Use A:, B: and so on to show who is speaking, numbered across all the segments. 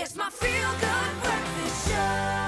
A: It's my feel-good breakfast show.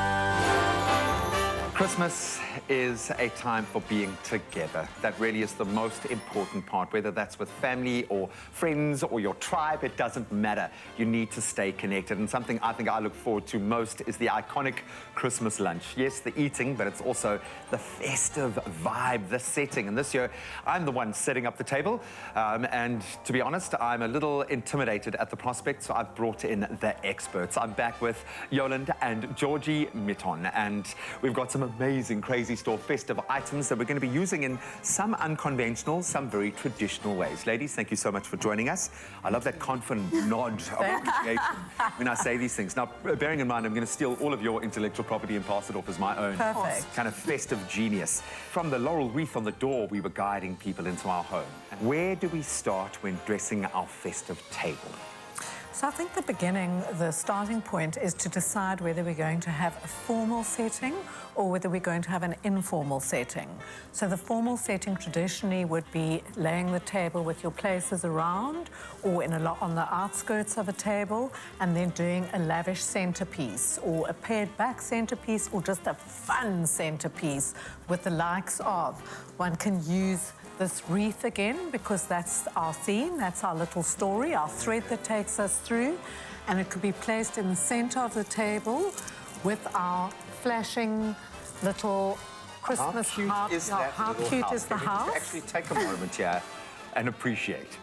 B: Christmas is a time for being together. That really is the most important part, whether that's with family or friends or your tribe, it doesn't matter. You need to stay connected. And something I think I look forward to most is the iconic Christmas lunch. Yes, the eating, but it's also the festive vibe, the setting. And this year, I'm the one setting up the table. And to be honest, I'm a little intimidated at the prospect, so I've brought in the experts. I'm back with Yolande and Georgie Mitton, and we've got some amazing Crazy Store festive items that we're going to be using in some unconventional, some very traditional ways. Ladies, thank you so much for joining us. I love that confident nod of appreciation when I say these things. Now, bearing in mind, I'm going to steal all of your intellectual property and pass it off as my own.
C: Perfect.
B: Kind of festive genius. From the laurel wreath on the door, we were guiding people into our home. Where do we start when dressing our festive table?
C: So I think the starting point is to decide whether we're going to have a formal setting or whether we're going to have an informal setting. So the formal setting traditionally would be laying the table with your places around or on the outskirts of a table, and then doing a lavish centerpiece or a pared back centerpiece or just a fun centerpiece with the likes of. One can use this wreath again, because that's our theme, that's our little story, our thread that takes us through, and it could be placed in the center of the table with our flashing little Christmas
B: heart. How cute is the house? Actually take a moment here and appreciate.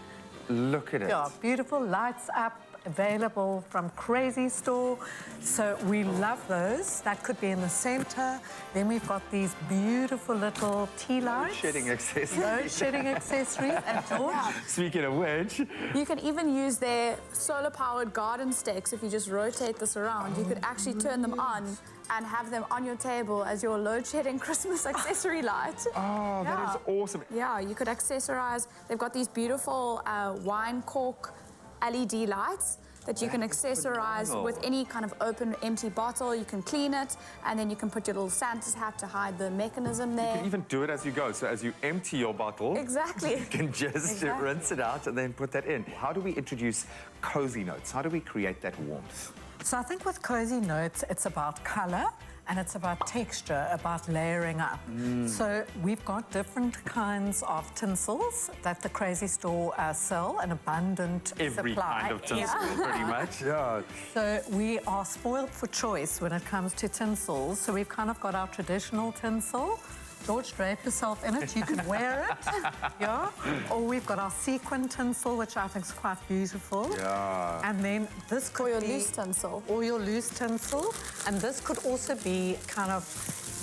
B: Look at it.
C: Yeah, beautiful, lights up, available from Crazy Store. So we love those. That could be in the center. Then we've got these beautiful little tea lights.
B: Shedding accessories.
C: Those shedding accessories. And George?
B: Speaking of which,
D: you can even use their solar-powered garden stakes. If you just rotate this around, you could actually turn them on and have them on your table as your load-shedding Christmas accessory light.
B: Oh, that is awesome.
D: Yeah, you could accessorize. They've got these beautiful wine cork LED lights that you can accessorize with any kind of open, empty bottle. You can clean it, and then you can put your little Santa's hat to hide the mechanism there.
B: You can even do it as you go. So as you empty your bottle,
D: exactly,
B: you can just rinse it out and then put that in. How do we introduce cozy notes? How do we create that warmth?
C: So I think with cozy notes, it's about color and it's about texture, about layering up. So we've got different kinds of tinsels that the Crazy Store sell, an abundant
B: Every
C: supply.
B: kind of tinsel, pretty much. Yeah.
C: So we are spoiled for choice when it comes to tinsels. So we've kind of got our traditional tinsel. George, drape yourself in it, you can wear it, yeah? Or we've got our sequin tinsel, which I think is quite beautiful.
B: Yeah.
C: And then this could
D: or your
C: be...
D: loose tinsel.
C: Or your loose tinsel. And this could also be kind of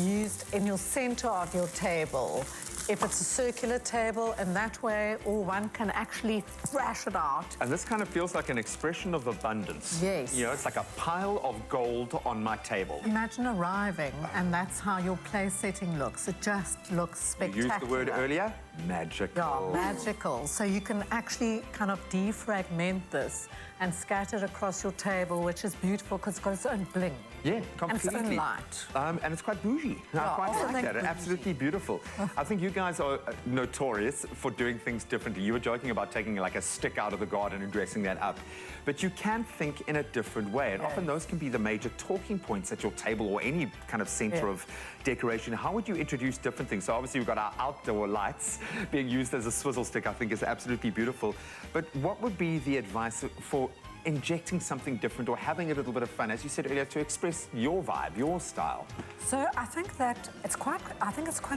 C: used in your center of your table. If it's a circular table, in that way, or one can actually thrash it out.
B: And this kind of feels like an expression of abundance.
C: Yes.
B: You know, it's like a pile of gold on my table.
C: Imagine arriving, and that's how your place setting looks. It just looks spectacular.
B: You used the word earlier, magical.
C: Yeah, magical. So you can actually kind of defragment this and scatter it across your table, which is beautiful because it's got its own bling.
B: Yeah, completely.
C: And its own light.
B: And it's quite bougie.
C: Yeah,
B: I quite
C: also
B: like that.
C: bougie.
B: Absolutely beautiful. I think you guys are notorious for doing things differently. You were joking about taking like a stick out of the garden and dressing that up. But you can think in a different way. And often those can be the major talking points at your table or any kind of center of decoration. How would you introduce different things? So obviously we've got our outdoor lights being used as a swizzle stick, I think is absolutely beautiful. But what would be the advice for injecting something different or having a little bit of fun, as you said earlier, to express your vibe, your style?
C: So I think that it's quite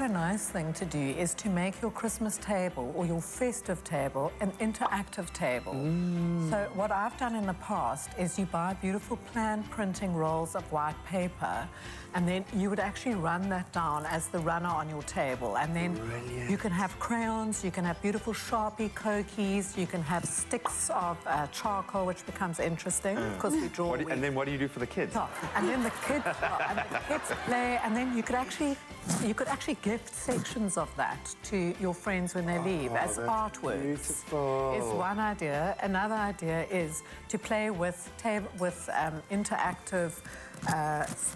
C: a nice thing to do is to make your Christmas table or your festive table an interactive table. So what I've done in the past is you buy beautiful plan printing rolls of white paper, and then you would actually run that down as the runner on your table. And then you can have crayons, you can have beautiful Sharpie Cokies, you can have sticks of charcoal, which becomes interesting because we draw.
B: And then what do you do for the kids?
C: And then the kids, play, and then you could actually gift sections of that to your friends when they leave as artworks.
B: Beautiful.
C: Is one idea. Another idea is to play with interactive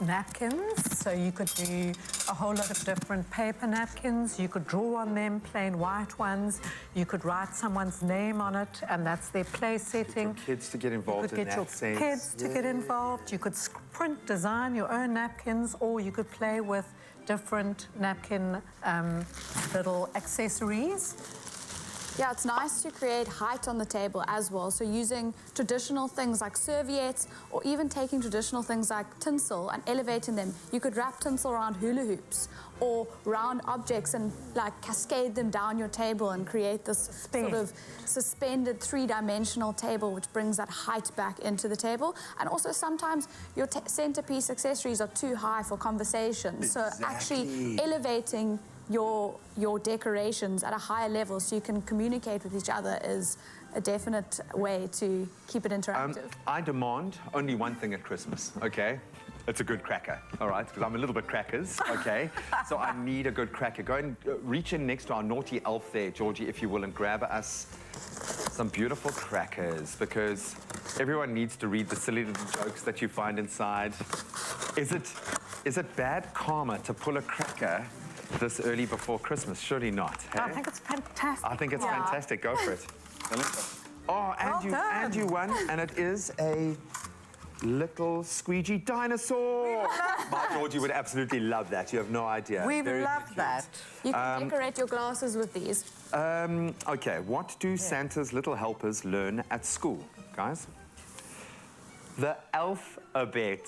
C: napkins. So you could do a whole lot of different paper napkins. You could draw on them, plain white ones. You could write someone's name on it, and that's their play setting.
B: For kids to get involved
C: You could
B: in
C: get
B: that
C: your
B: sense.
C: kids to get involved. You could print, design your own napkins, or you could play with different napkin little accessories.
D: Yeah, it's nice to create height on the table as well. So using traditional things like serviettes, or even taking traditional things like tinsel and elevating them. You could wrap tinsel around hula hoops or round objects and like cascade them down your table and create this sort of suspended three-dimensional table, which brings that height back into the table. And also sometimes your centerpiece accessories are too high for conversation. So actually elevating your decorations at a higher level so you can communicate with each other is a definite way to keep it interactive.
B: I demand only one thing at Christmas, okay? It's a good cracker, all right? Because I'm a little bit crackers, okay? So I need a good cracker. Go and reach in next to our naughty elf there, Georgie, if you will, and grab us some beautiful crackers, because everyone needs to read the silly little jokes that you find inside. Is it bad karma to pull a cracker this early before Christmas? Surely not. Hey?
C: I think it's fantastic.
B: I think it's fantastic. Go for it. Oh, and you won, and it is a little squeegee dinosaur. My Georgie would absolutely love that. You have no idea.
C: We
B: Very
C: love
B: cute.
C: that.
D: You can decorate your glasses with these.
B: Okay, what do Santa's little helpers learn at school, guys? The alphabet.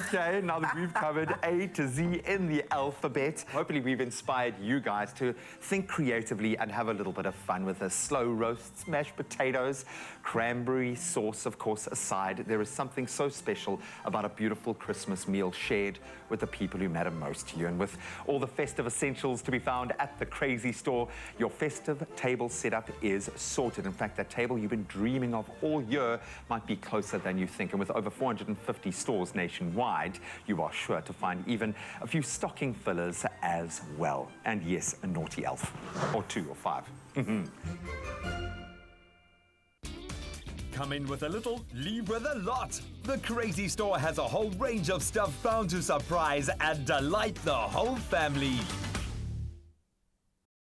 B: Okay, now that we've covered A to Z in the alphabet, hopefully we've inspired you guys to think creatively and have a little bit of fun with this. Slow roasts, mashed potatoes, cranberry sauce, of course, aside. There is something so special about a beautiful Christmas meal shared with the people who matter most to you. And with all the festive essentials to be found at the Crazy Store, your festive table setup is sorted. In fact, that table you've been dreaming of all year might be closer than you think. And with over 450 stores nationwide, you are sure to find even a few stocking fillers as well. And yes, a naughty elf, or 2 or 5.
E: Come in with a little, leave with a lot. The Crazy Store has a whole range of stuff bound to surprise and delight the whole family.